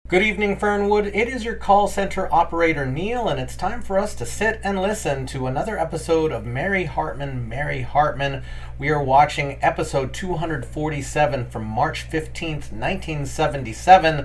Good evening, Fernwood. It is your call center operator, Neil, and it's time for us to sit and listen to another episode of Mary Hartman, Mary Hartman. We are watching episode 247 from March 15th, 1977.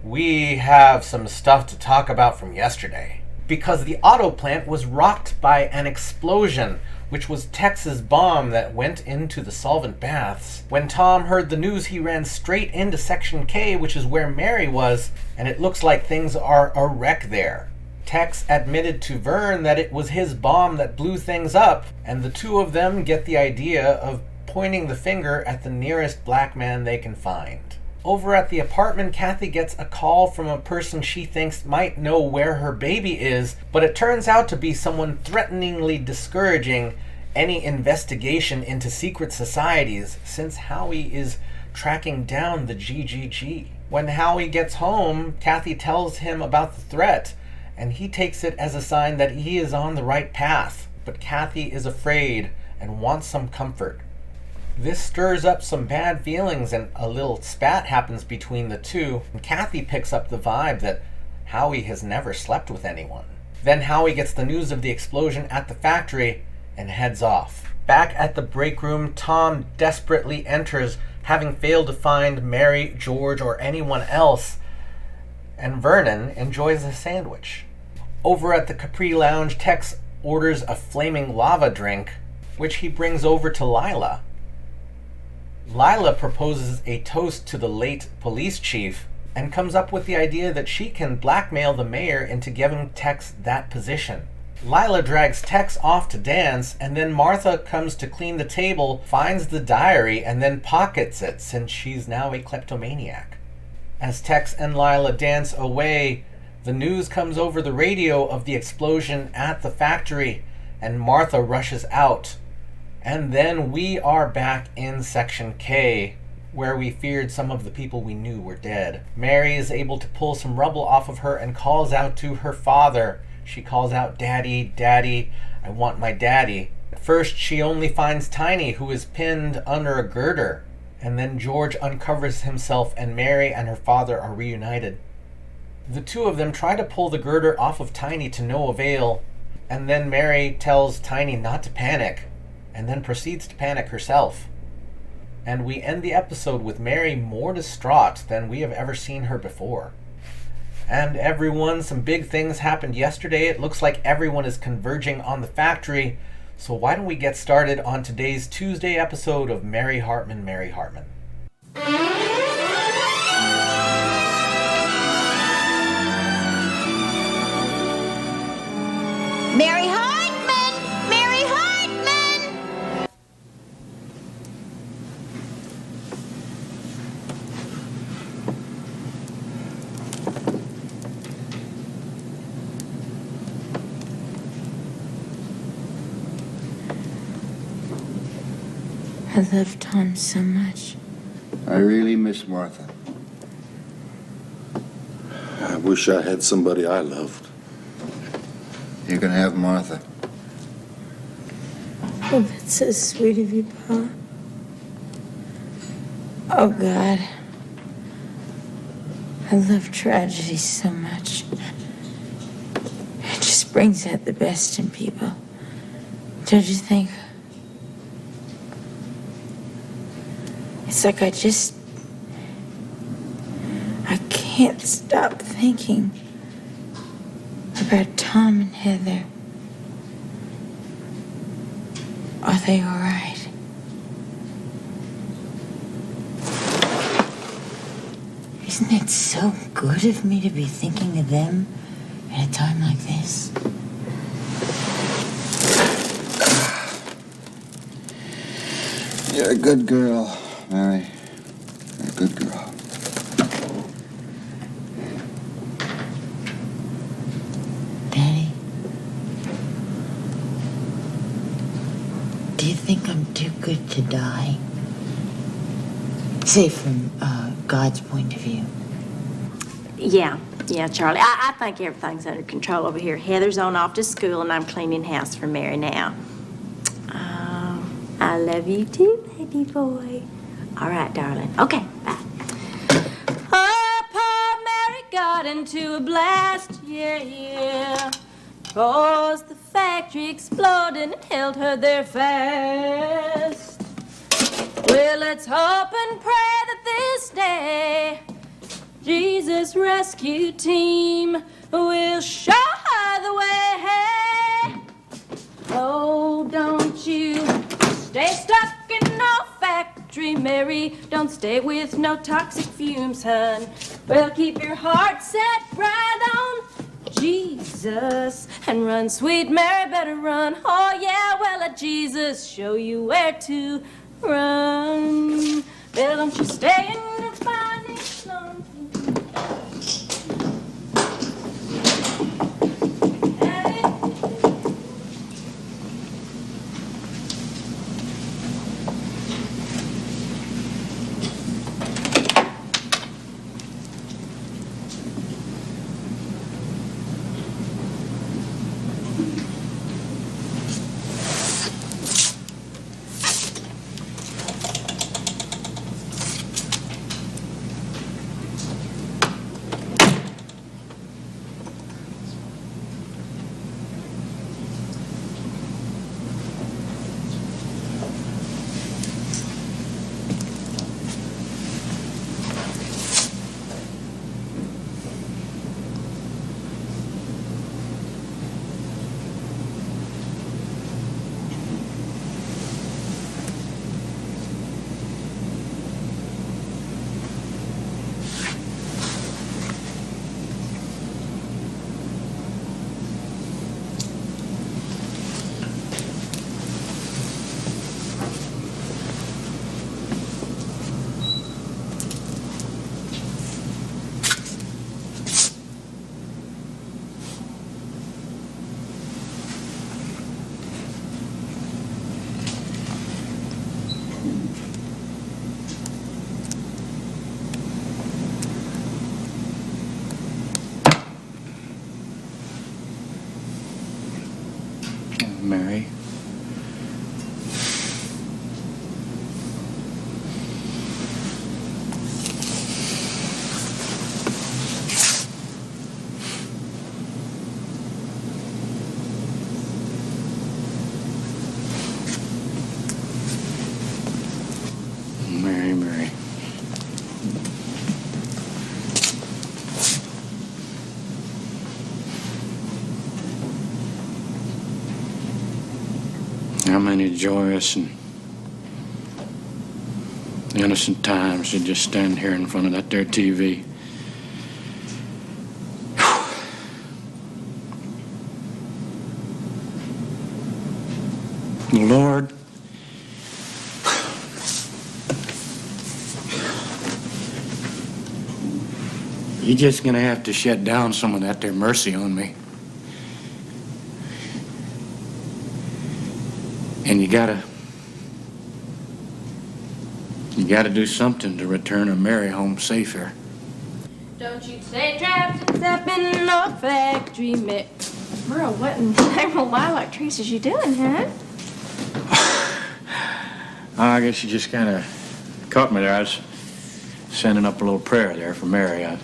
We have some stuff to talk about from yesterday. Because the auto plant was rocked by an explosion, which was Tex's bomb that went into the solvent baths. When Tom heard the news, he ran straight into Section K, which is where Mary was, and it looks like things are a wreck there. Tex admitted to Vern that it was his bomb that blew things up, and the two of them get the idea of pointing the finger at the nearest black man they can find. Over at the apartment, Kathy gets a call from a person she thinks might know where her baby is, but it turns out to be someone threateningly discouraging any investigation into secret societies, since Howie is tracking down the GGG. When Howie gets home, Kathy tells him about the threat, and he takes it as a sign that he is on the right path. But Kathy is afraid and wants some comfort. This stirs up some bad feelings, and a little spat happens between the two, and Kathy picks up the vibe that Howie has never slept with anyone. Then Howie gets the news of the explosion at the factory and heads off. Back at the break room, Tom desperately enters, having failed to find Mary, George, or anyone else, and Vernon enjoys a sandwich. Over at the Capri Lounge, Tex orders a flaming lava drink, which he brings over to Lila. Lila proposes a toast to the late police chief and comes up with the idea that she can blackmail the mayor into giving Tex that position. Lila drags Tex off to dance, and then Martha comes to clean the table, finds the diary, and then pockets it since she's now a kleptomaniac. As Tex and Lila dance away, the news comes over the radio of the explosion at the factory, and Martha rushes out. And then we are back in Section K, where we feared some of the people we knew were dead. Mary is able to pull some rubble off of her and calls out to her father. She calls out, "Daddy, Daddy, I want my daddy." At first, she only finds Tiny, who is pinned under a girder. And then George uncovers himself, and Mary and her father are reunited. The two of them try to pull the girder off of Tiny to no avail, and then Mary tells Tiny not to panic, and then proceeds to panic herself. And we end the episode with Mary more distraught than we have ever seen her before. And everyone, some big things happened yesterday. It looks like everyone is converging on the factory. So why don't we get started on today's Tuesday episode of Mary Hartman, Mary Hartman. Mary Hartman! Mary Hartman! I love Tom so much. I really miss Martha. I wish I had somebody I loved. You can have Martha. Oh, that's so sweet of you, Pa. Oh, God. I love tragedy so much. It just brings out the best in people. Don't you think? It's like I can't stop thinking about Tom and Heather. Are they all right? Isn't it so good of me to be thinking of them at a time like this? You're a good girl, Mary. You're a good girl. Daddy, do you think I'm too good to die? Say, from God's point of view. Yeah, Charlie. I think everything's under control over here. Heather's on off to school, and I'm cleaning house for Mary now. Oh, I love you too, baby boy. All right, darling. Okay, bye. Oh, poor Mary into a blast, yeah, yeah. 'Cause the factory exploded and held her there fast. Well, let's hope and pray that this day Jesus Rescue Team will show her the way. Oh, don't you stay stuck in no factory, Mary. Don't stay with no toxic fumes, hun. Well, keep your heart set right on Jesus and run, sweet Mary, better run. Oh, yeah, well, let Jesus show you where to run. Well, don't you stay in the finding slum. Mary. Mary. How many joyous and innocent times you just stand here in front of that there TV. Lord, you're just gonna have to shed down some of that there mercy on me. And you gotta do something to return her Mary home safe here. Don't you stay trapped up in no factory, Merle, what in the name of lilac trees is you doing, huh? I guess you just kind of caught me there. I was sending up a little prayer there for Mary. I was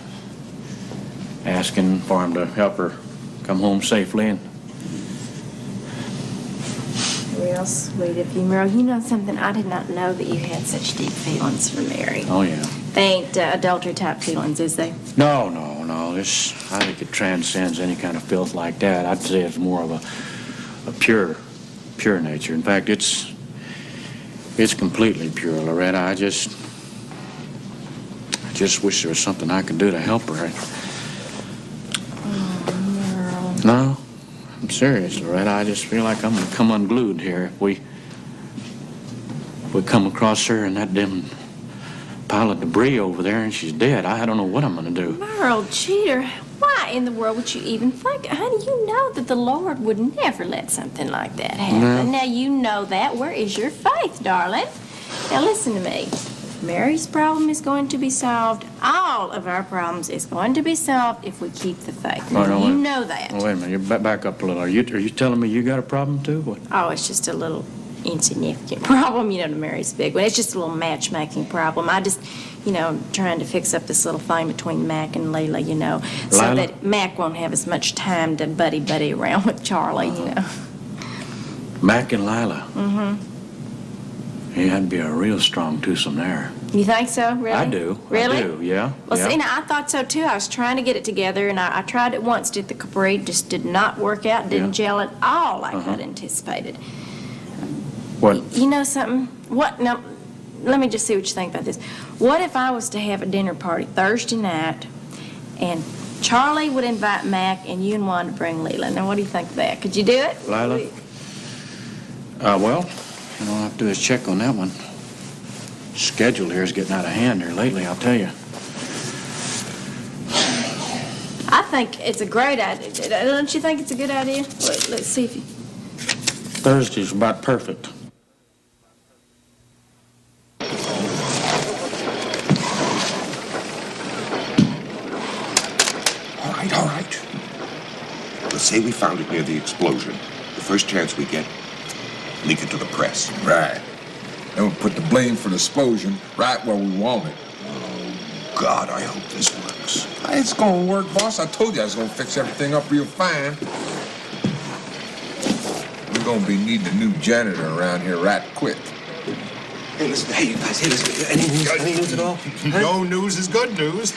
asking for him to help her come home safely. And Real sweet of you, Merle. You know something? I did not know that you had such deep feelings for Mary. oh yeah, They ain't adultery type feelings, is they? no. I think it transcends any kind of filth like that. I'd say it's more of a pure nature. In fact, it's completely pure, Loretta. I just wish there was something I could do to help her. Oh, Merle. No, I'm serious, Loretta. I just feel like I'm gonna come unglued here if we come across her in that dim pile of debris over there and she's dead. I don't know what I'm gonna do. Merle, cheater. Why in the world would you even think? Honey, you know that the Lord would never let something like that happen. No. Now, you know that. Where is your faith, darling? Now, listen to me. Mary's problem is going to be solved. All of our problems is going to be solved if we keep the faith. Oh, no, You wait. know that. Oh, wait a minute. You back up a little. Are you telling me you got a problem too? What? Oh, it's just a little insignificant problem, you know, to Mary's big one. It's just a little matchmaking problem. I just, you know, trying to fix up this little thing between Mac and Leila, you know, so Lila? that Mac won't have as much time to buddy around with Charlie, you know. Mac and Lila. Mm-hmm. He had to be a real strong twosome there. You think so? Really? I do. Really? I do, yeah. Well, yeah. see, now, I thought so too. I was trying to get it together, and I tried it once at the Capri. Just did not work out. Didn't gel at all like I'd anticipated. What? You know something? What? Now, let me just see what you think about this. What if I was to have a dinner party Thursday night, and Charlie would invite Mac, and you and Wanda bring Leila? Now, what do you think of that? Could you do it? Lila? Well, all I have to do is check on that one. Schedule here is getting out of hand here lately, I'll tell you. I think it's a great idea. Don't you think it's a good idea? Let's see if you... Thursday's about perfect. All right. Let's say we found it near the explosion. The first chance we get, leak it to the press. Right. Then we'll put the blame for the explosion right where we want it. God, I hope this works. It's gonna work, boss. I told you I was gonna fix everything up real fine. We're gonna be needing a new janitor around here right quick. Hey, listen, you guys, any news at all? No news is good news.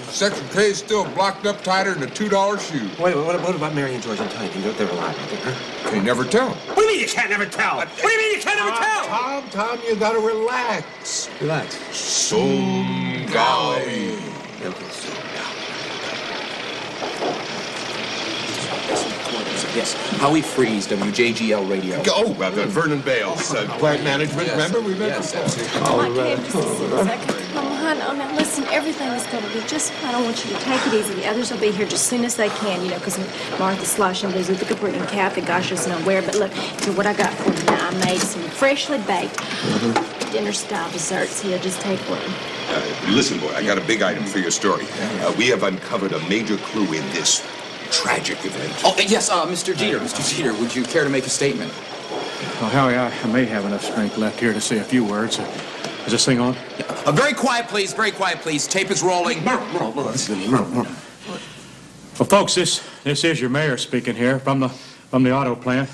Section K is still blocked up tighter than a $2 shoe. Wait, what about Mary and George and Tiny? They're alive, I think, huh? Can't never tell. What do you mean you can't never tell? What do you mean you can't never tell? Tom, you gotta relax. Relax. Soon golly. Okay, so yes, Howie Freeze, WJGL Radio. Vernon Bales, plant management. Remember we met Yes, before? absolutely. Oh, I can't just sit a second. Oh, hon, now listen, everything is going to be just fine. I want you to take it easy. The others will be here just as soon as they can, you know, because Martha Slosh and Blizzard, the Capri and Kathy, gosh, just nowhere. But look, so what I got for you now, I made some freshly baked dinner-style desserts here. Just take one. Listen, boy, I got a big item for your story. We have uncovered a major clue in this tragic event. Oh, yes, Mr. Jeter. Mr. Jeter, would you care to make a statement? Well, Howie, I may have enough strength left here to say a few words. Is this thing on? Very quiet, please. Very quiet, please. Tape is rolling. Well, folks, this is your mayor speaking here from the auto plant.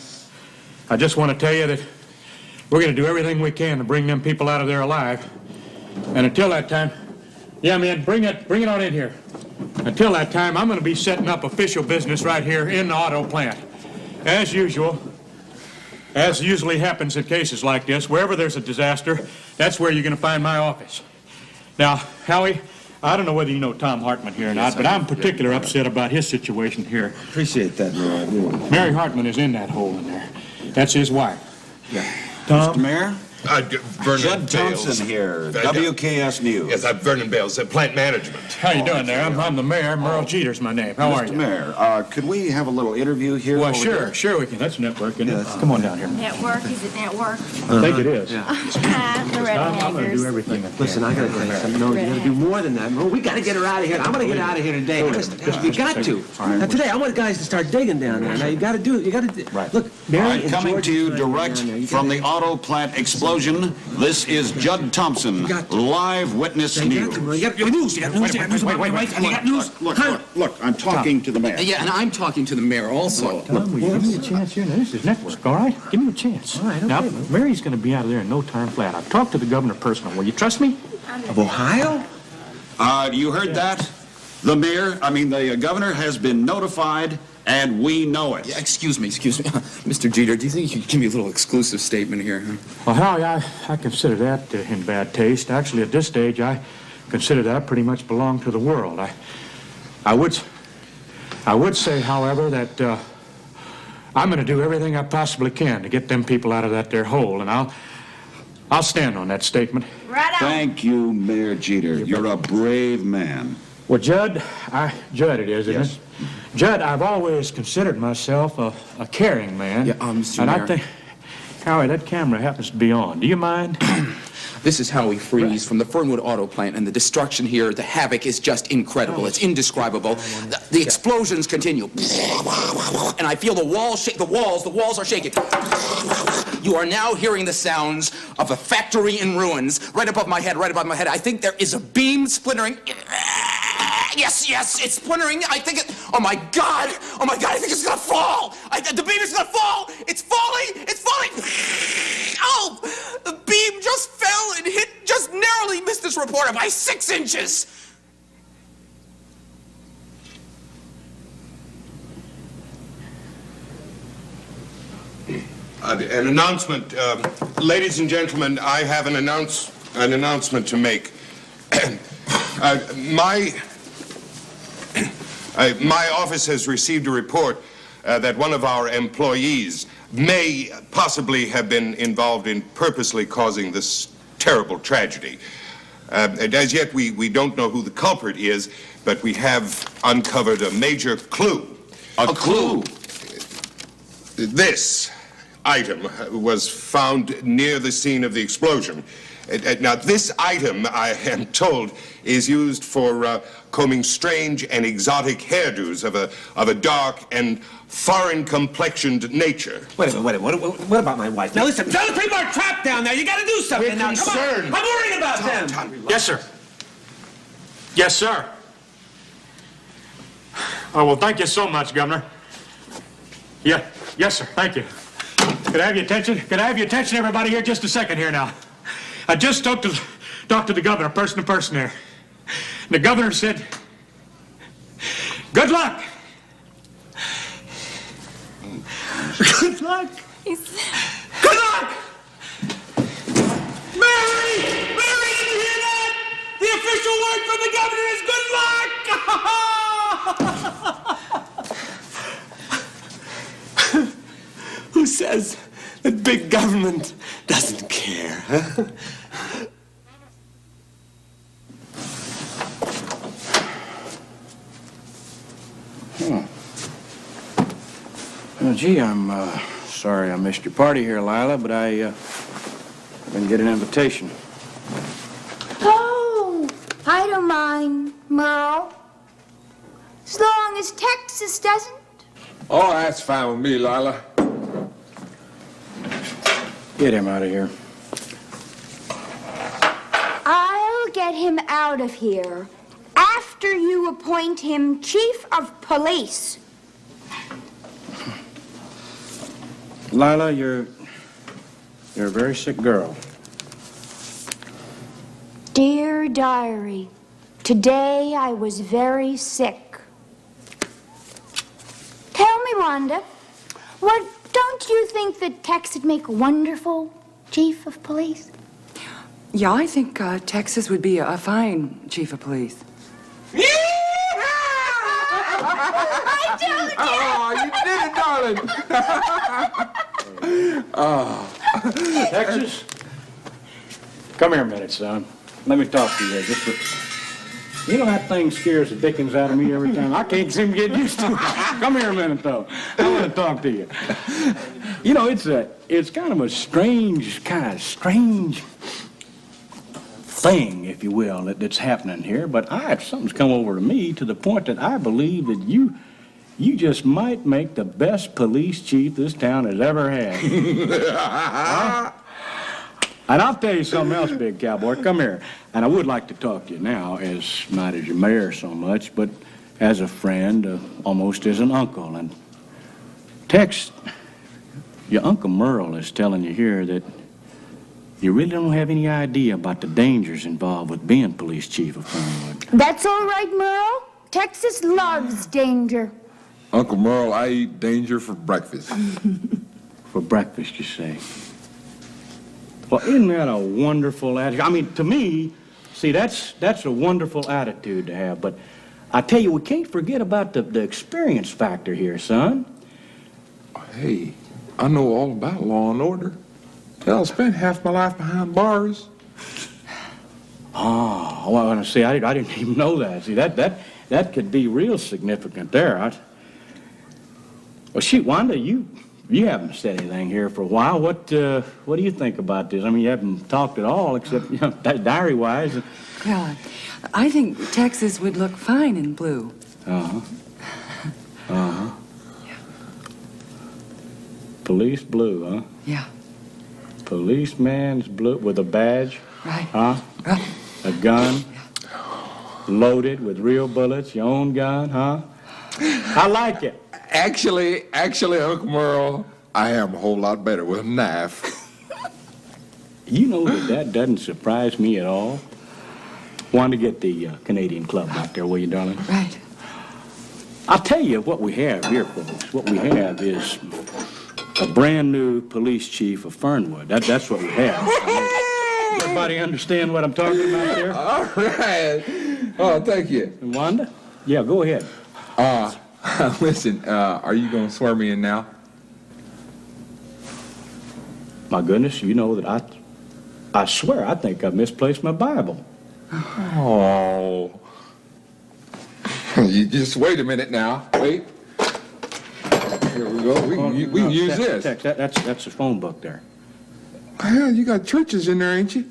I just want to tell you that we're going to do everything we can to bring them people out of there alive. And until that time, yeah, man, bring it on in here. Until that time, I'm going to be setting up official business right here in the auto plant. As usual, as usually happens in cases like this, wherever there's a disaster, that's where you're going to find my office. Now, Howie, I don't know whether you know Tom Hartman here or not, but I'm particularly upset about his situation here. Appreciate that, Mayor. I do. Mary Hartman is in that hole in there. That's his wife. Yeah. Tom? Mr. Mayor? Vernon Judd Bales. Thompson here, WKS News. Yes, I'm Vernon Bales, plant management. How you doing there? I'm the mayor. Merle Jeter's my name. How are Mr. you? Mayor, could we have a little interview here? Well, over sure we can. That's networking. Yes. Come on down here. Network? Is it network? I think it is. Hi, Loretta I'm going to do everything I can. Listen, I gotta tell you something. No, you gotta do more than that. No, we gotta get her out of here. I'm gonna get out of here today. You got to. Now, today, I want guys to start digging down there. Now, you gotta do it. You gotta. Right. Look, Mary and Coming George to you is down direct there. You from gotta- the auto plant explosion, this is Judd Thompson, live witness You news. got news. You got news. You got news about my wife. You got news. Look, I'm talking to the mayor. Yeah, and I'm talking to the mayor also. Tom, will you give me a chance here? Now, this is network, all right? Give me a chance. All right, okay, Now, man. Mary's going to be out of there in no time flat. I've talked to the governor personally. Will you trust me? Of Ohio? You heard that? The governor has been notified, and we know it. Yeah, excuse me. Mr. Jeter, do you think you could give me a little exclusive statement here? Well, Howie, I consider that in bad taste. Actually, at this stage, I consider that I pretty much belong to the world. I would say, however, that I'm going to do everything I possibly can to get them people out of that there hole, and I'll stand on that statement. Right on. Thank you, Mayor Jeter. You're a brave man. Well, Judd it is, isn't it? Judd, I've always considered myself a caring man. Yeah, Mr. And Mayor. I think, Howie, that camera happens to be on. Do you mind? This is Howie Freeze from the Fernwood auto plant, and the destruction here, the havoc is just incredible. It's indescribable. The explosions continue. And I feel the walls shake. The walls are shaking. You are now hearing the sounds of a factory in ruins right above my head, right above my head. I think there is a beam splintering. Yes, it's splintering. I think it. Oh my God, I think it's gonna fall. The beam is gonna fall. It's falling. Oh, the beam just fell and just narrowly missed this reporter by 6 inches. An announcement. Ladies and gentlemen, I have an announcement to make. My office has received a report that one of our employees may possibly have been involved in purposely causing this terrible tragedy. As yet, we don't know who the culprit is, but we have uncovered a major clue. A clue? This item was found near the scene of the explosion. Now, this item, I am told, is used for combing strange and exotic hairdos of a dark and foreign-complexioned nature. Wait a minute. What about my wife? Now listen, those people are trapped down there. You got to do something now. Concerned. Come on. I'm worried about them. Yes, sir. Yes, sir. Oh, well, thank you so much, Governor. Yeah, yes, sir. Thank you. Could I have your attention? Could I have your attention, everybody, here just a second here now? I just talked to the governor, person to person here. The governor said, good luck. Good luck. Good luck. Mary, did you hear that? The official word from the governor is good luck. Who says that big government doesn't care, huh? Well, gee, I'm sorry I missed your party here, Lila, but I didn't get an invitation. Oh, I don't mind, Merle. As long as Texas doesn't. Oh, that's fine with me, Lila. Get him out of here. I'll get him out of here after you appoint him chief of police. Lila, you're a very sick girl. Dear diary, today I was very sick. Tell me, Wanda, don't you think that Tex would make a wonderful chief of police? Yeah, I think Texas would be a fine chief of police. I told you! Oh, you did it, darling. Oh. Texas? Come here a minute, son. Let me talk to you. You know that thing scares the dickens out of me every time. I can't seem to get used to it. Come here a minute, though. I want to talk to you. You know, it's kind of a strange thing, if you will, that's happening here. But something's come over to me to the point that I believe that you just might make the best police chief this town has ever had. Huh? And I'll tell you something else, big cowboy. Come here. And I would like to talk to you now, as not as your mayor so much, but as a friend, almost as an uncle. And Tex, your Uncle Merle is telling you here that you really don't have any idea about the dangers involved with being police chief of Fernwood. That's all right, Merle. Texas loves danger. Uncle Merle, I eat danger for breakfast. For breakfast, you say? Well, isn't that a wonderful attitude? I mean, to me, see, that's a wonderful attitude to have. But I tell you, we can't forget about the experience factor here, son. Hey, I know all about law and order. Hell, I spent half my life behind bars. Oh, well, see, I didn't even know that. See, that could be real significant there. Well, shoot, Wanda, you haven't said anything here for a while. What do you think about this? I mean, you haven't talked at all, except diary-wise. Well, I think Texas would look fine in blue. Uh-huh. Uh-huh. Yeah. Police blue, huh? Yeah. policeman's blue with a badge. Right. Huh? A gun. Loaded with real bullets. Your own gun, huh? I like it. Actually, Uncle Merle, I am a whole lot better with a knife. You know that doesn't surprise me at all. Want to get the Canadian Club back there, will you, darling? Right. I'll tell you what we have here, folks. What we have is a brand new police chief of Fernwood. That's what we have. Everybody understand what I'm talking about here? All right. Oh, thank you. And Wanda? Yeah, go ahead. Listen, are you going to swear me in now? My goodness, you know that I swear I think I misplaced my Bible. Oh. You just wait a minute now. Wait. Here we go. We can use this. That's the phone book there. Well, you got churches in there, ain't you?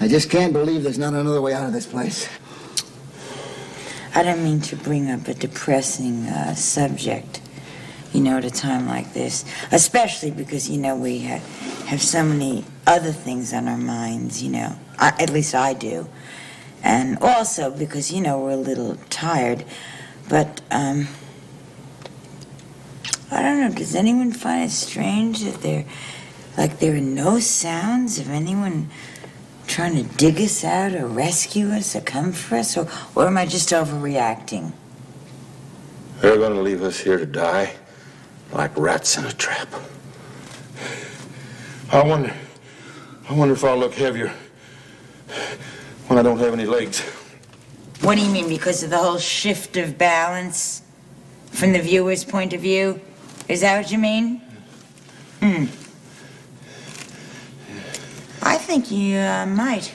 I just can't believe there's not another way out of this place. I don't mean to bring up a depressing subject, at a time like this. Especially because, we have so many other things on our minds, at least I do. And also because, we're a little tired. But, I don't know, does anyone find it strange that there are no sounds of anyone trying to dig us out or rescue us or come for us, or am I just overreacting? They're going to leave us here to die like rats in a trap. I wonder if I'll look heavier when I don't have any legs. What do you mean, because of the whole shift of balance from the viewer's point of view? Is that what you mean? I think you might.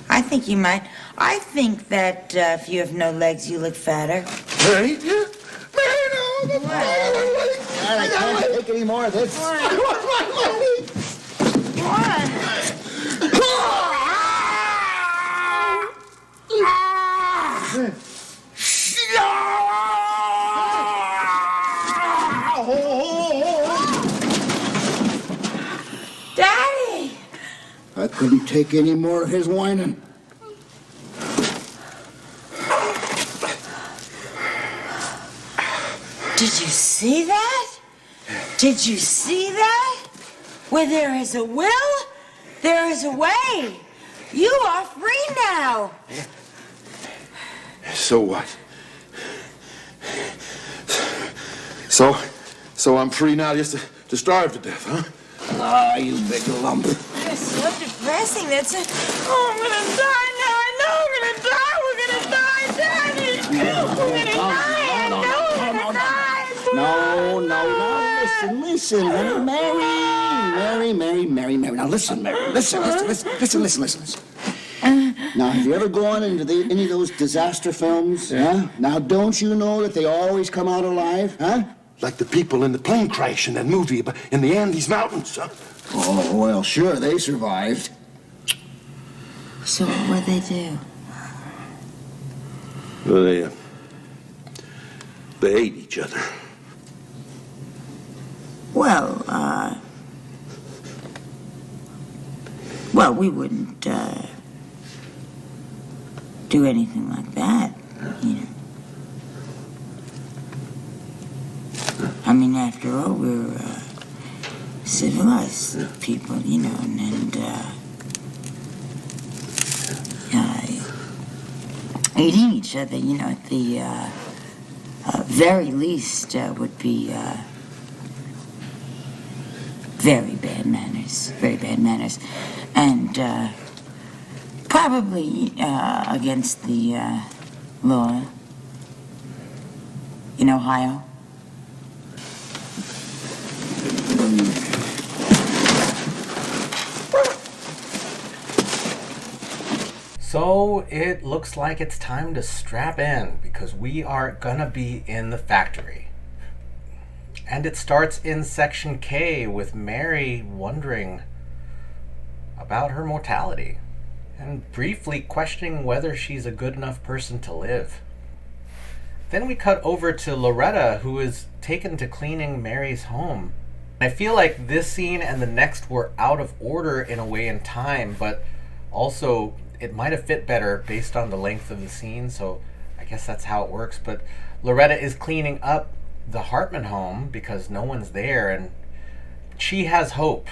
I think you might. I think that if you have no legs, you look fatter. Mary? Mary, no! I can't take any more of this. Daddy! I couldn't take any more of his whining. Did you see that? Did you see that? Where there is a will, there is a way. You are free now. So what? So I'm free now just to starve to death, huh? Ah, you big lump. That's so depressing. I'm gonna die now. I know I'm gonna die. We're gonna die, Daddy. We're gonna die. I know we're gonna die. No. Listen. Mary. Now listen, Mary. Listen. Now, have you ever gone into any of those disaster films? Yeah. Huh? Now, don't you know that they always come out alive? Huh? Like the people in the plane crash in that movie in the Andes Mountains, huh? Oh, well, sure, they survived. So what'd they do? Well, they ate each other. Well, we wouldn't do anything like that, I mean, after all, we're civilized people, and eating each other, at the very least would be very bad manners, and probably against the law in Ohio. So it looks like it's time to strap in because we are gonna be in the factory. And it starts in Section K with Mary wondering about her mortality and briefly questioning whether she's a good enough person to live. Then we cut over to Loretta, who is taken to cleaning Mary's home. I feel like this scene and the next were out of order in a way in time, but also it might have fit better based on the length of the scene, so I guess that's how it works. But Loretta is cleaning up the Hartman home because no one's there, and she has hope.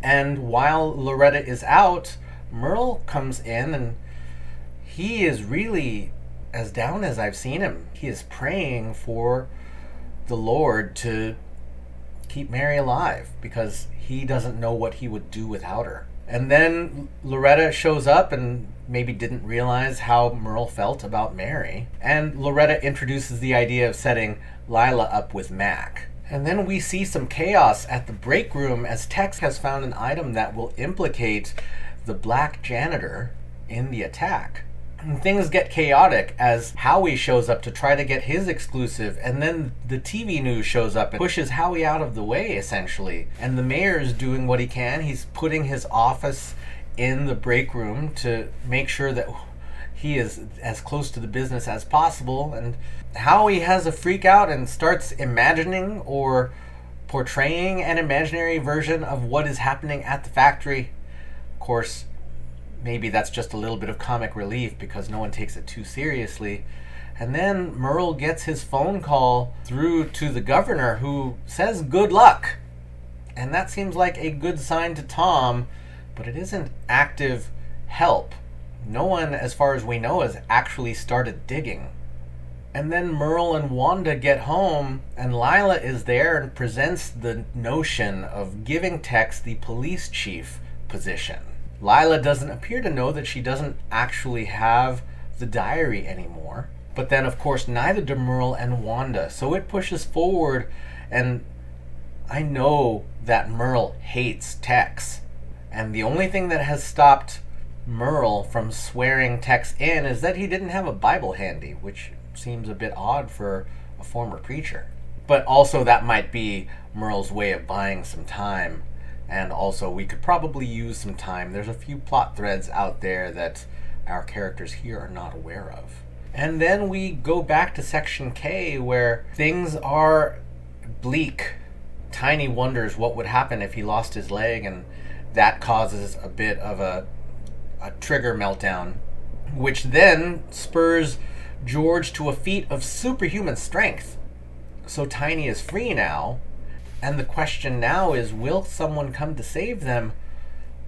And while Loretta is out, Merle comes in, and he is really as down as I've seen him. He is praying for the Lord to keep Mary alive because he doesn't know what he would do without her. And then Loretta shows up and maybe didn't realize how Merle felt about Mary. And Loretta introduces the idea of setting Lila up with Mac. And then we see some chaos at the break room as Tex has found an item that will implicate the black janitor in the attack. And things get chaotic as Howie shows up to try to get his exclusive, and then the TV news shows up and pushes Howie out of the way, essentially. And the mayor's doing what he can. He's putting his office in the break room to make sure that he is as close to the business as possible. And Howie has a freak out and starts imagining or portraying an imaginary version of what is happening at the factory. Of course, maybe that's just a little bit of comic relief because no one takes it too seriously. And then Merle gets his phone call through to the governor, who says good luck. And that seems like a good sign to Tom, but it isn't active help. No one, as far as we know, has actually started digging. And then Merle and Wanda get home, and Lila is there and presents the notion of giving Tex the police chief position. Lila doesn't appear to know that she doesn't actually have the diary anymore. But then, of course, neither do Merle and Wanda. So it pushes forward, and I know that Merle hates Tex. And the only thing that has stopped Merle from swearing Tex in is that he didn't have a Bible handy, which seems a bit odd for a former preacher. But also that might be Merle's way of buying some time. And also we could probably use some time. There's a few plot threads out there that our characters here are not aware of. And then we go back to Section K, where things are bleak. Tiny wonders what would happen if he lost his leg, and that causes a bit of a trigger meltdown, which then spurs George to a feat of superhuman strength. So Tiny is free now, and the question now is, will someone come to save them,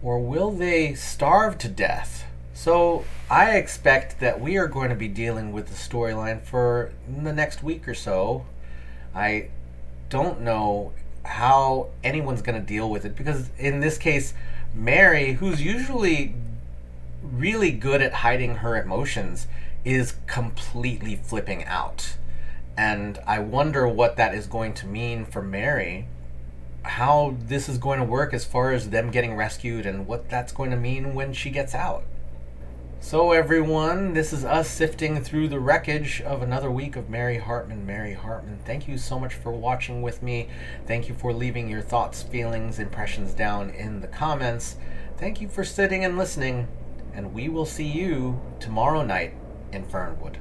or will they starve to death? So I expect that we are going to be dealing with the storyline for the next week or so. I don't know how anyone's going to deal with it, because in this case, Mary, who's usually really good at hiding her emotions, is completely flipping out. And I wonder what that is going to mean for Mary, how this is going to work as far as them getting rescued, and what that's going to mean when she gets out. So everyone, this is us sifting through the wreckage of another week of Mary Hartman, Mary Hartman. Thank you so much for watching with me. Thank you for leaving your thoughts, feelings, impressions down in the comments. Thank you for sitting and listening, and we will see you tomorrow night in Fernwood.